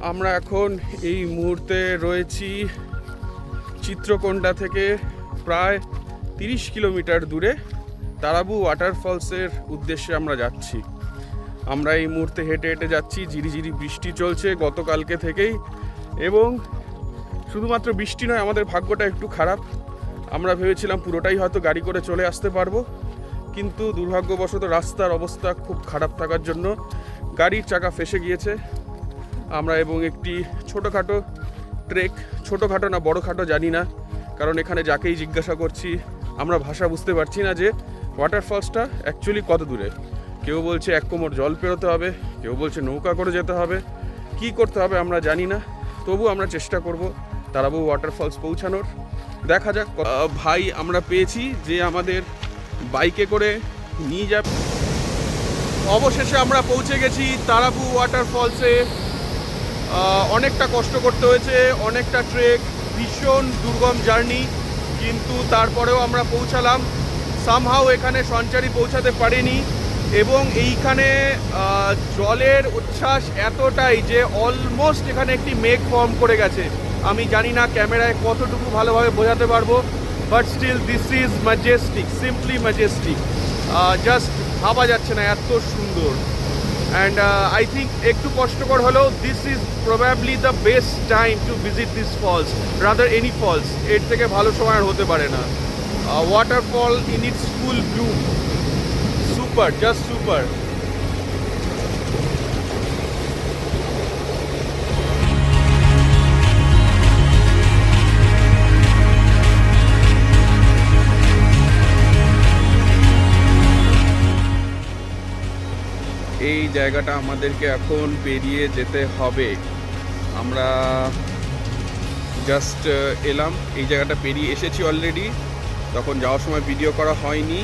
আমরা এখন এই মুহূর্তে রয়েছি চিত্রকোন্ডা থেকে প্রায় 30 কিলোমিটার দূরে তারাবু ওয়াটারফলসের উদ্দেশ্যে আমরা যাচ্ছি। আমরা এই মুহূর্তে হেঁটে হেঁটে যাচ্ছি। ঝিরিঝিরি বৃষ্টি চলছে গতকালকে থেকেই, এবং শুধুমাত্র বৃষ্টি নয়, আমাদের ভাগ্যটা একটু খারাপ। আমরা ভেবেছিলাম পুরোটাই হয়তো গাড়ি করে চলে আসতে পারবো, কিন্তু দুর্ভাগ্যবশত রাস্তার অবস্থা খুব খারাপ থাকার জন্য গাড়ির চাকা ফেসে গিয়েছে। আমরা এবং একটি ছোটোখাটো ট্রেক, ছোটোখাটো না বড়োখাটো জানি না, কারণ এখানে যাকেই জিজ্ঞাসা করছি আমরা ভাষা বুঝতে পারছি না যে ওয়াটারফলসটা অ্যাকচুয়ালি কত দূরে। কেউ বলছে 1 কোমর জল পেরোতে হবে, কেউ বলছে নৌকা করে যেতে হবে, কি করতে হবে আমরা জানি না। তবু আমরা চেষ্টা করব তারাবু ওয়াটারফলস পৌঁছানোর। দেখা যাক। ভাই আমরা পেয়েছি যে আমাদের বাইকে করে নিয়ে যাবে। অবশেষে আমরা পৌঁছে গেছি তারাবু ওয়াটারফলসে। অনেকটা কষ্ট করতে হয়েছে, অনেকটা ট্রেক, ভীষণ দুর্গম জার্নি, কিন্তু তারপরেও আমরা পৌঁছালাম। সামহাও এখানে সঞ্চারী পৌঁছাতে পারেনি, এবং এইখানে জলের উচ্ছ্বাস এতটাই যে অলমোস্ট এখানে একটি মেঘ ফর্ম করে গেছে। আমি জানি না ক্যামেরায় কতটুকু ভালোভাবে বোঝাতে পারবো, but still this is majestic, simply majestic. Just ভাবা যাচ্ছে না, এত সুন্দর। অ্যান্ড আই থিঙ্ক একটু কষ্টকর হলেও this is probably the best time to visit this falls, rather any falls. এর থেকে ভালো সময় আর হতে পারে না। Waterfall in its full bloom, super, just super. এই জায়গাটা আমাদেরকে এখন পেরিয়ে যেতে হবে। আমরা জাস্ট এলাম, এই জায়গাটা পেরিয়ে এসেছি অলরেডি। তখন যাওয়ার সময় ভিডিও করা হয়নি,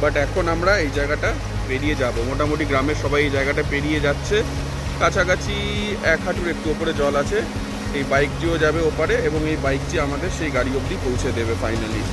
বাট এখন আমরা এই জায়গাটা পেরিয়ে যাব। মোটামুটি গ্রামের সবাই এই জায়গাটা পেরিয়ে যাচ্ছে। কাছাকাছি 1 হাঁটুর একটু ওপরে জল আছে। এই বাইকটিও যাবে ওপারে, এবং এই বাইকটি আমাদের সেই গাড়ি অবধি পৌঁছে দেবে ফাইনালি।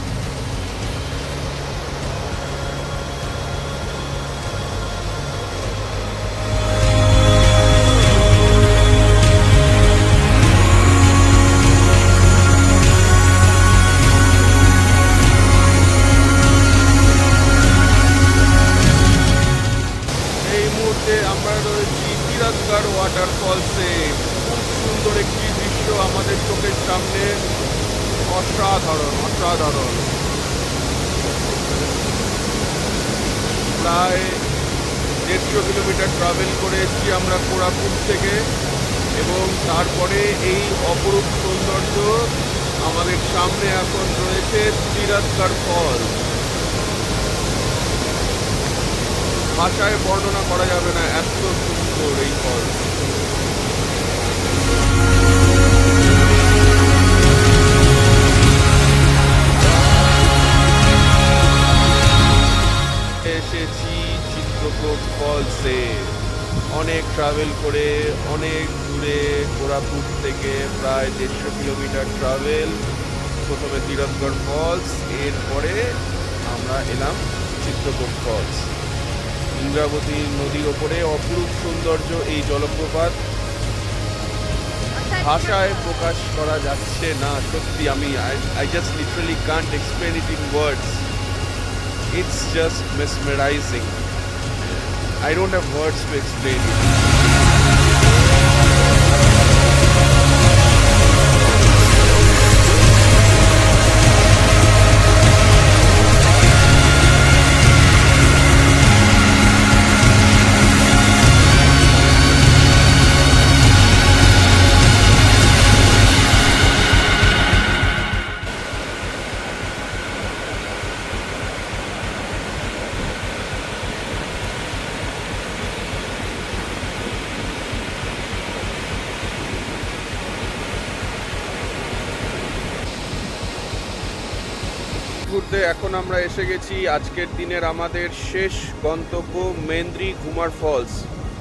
আমরা রয়েছি তিরাজগড় ওয়াটারফলসে। খুব সুন্দর একটি দৃশ্য আমাদের চোখের সামনে, অসাধারণ অসাধারণ। প্রায় 150 কিলোমিটার ট্রাভেল করে এসেছি আমরা কোরাপুট থেকে, এবং তারপরে এই অপরূপ সৌন্দর্য আমাদের সামনে এখন রয়েছে তিরাজগড় ফলস। ভাষায় বর্ণনা করা যাবে না, এত সুন্দর এই ফল। এসেছি চিত্রকূট ফলসে। অনেক ট্রাভেল করে, অনেক দূরে, কোরাপুট থেকে প্রায় 150 কিলোমিটার ট্রাভেল। প্রথমে তিরাজগড় ফলস, এরপরে আমরা এলাম চিত্রকূট ফলস। ইন্দ্রাবতী নদীর ওপরে অপরূপ সৌন্দর্য এই জলপ্রপাত, ভাষায় প্রকাশ করা যাচ্ছে না। সত্যি আমি I just literally can't explain it in words. It's just mesmerizing. I don't have words to explain it. ঘুরতে এখন আমরা এসে গেছি আজকের দিনের আমাদের শেষ গন্তব্য মেন্দ্রি ঘুমার ফলস।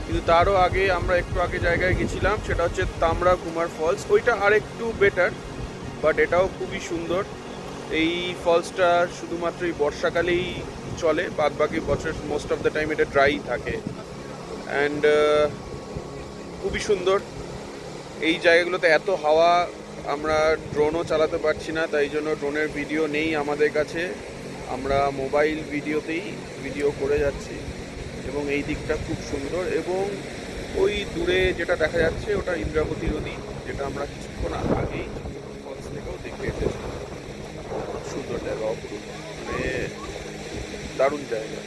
কিন্তু তারও আগে আমরা একটু আগে জায়গায় গেছিলাম, সেটা হচ্ছে তামরা ঘুমার ফলস। ওইটা আরেকটু বেটার, বাট এটাও খুবই সুন্দর। এই ফলসটা শুধুমাত্র এই বর্ষাকালেই চলে, বাদ বাকি বছর মোস্ট অফ দ্য টাইম এটা ড্রাই থাকে। অ্যান্ড খুবই সুন্দর। এই জায়গাগুলোতে এত হাওয়া, আমরা ড্রোনও চালাতে পারছি না, তাই জন্য ড্রোনের ভিডিও নেই আমাদের কাছে। আমরা মোবাইল ভিডিওতেই ভিডিও করে যাচ্ছি। এবং এই দিকটা খুব সুন্দর। এবং ওই দূরে যেটা দেখা যাচ্ছে ওটা ইন্দ্রাবতী নদী, যেটা আমরা কিছুক্ষণ আগেই ফলস থেকেও দেখে এসেছি। সুন্দর জায়গা, অপরূপ, মানে দারুণ জায়গা।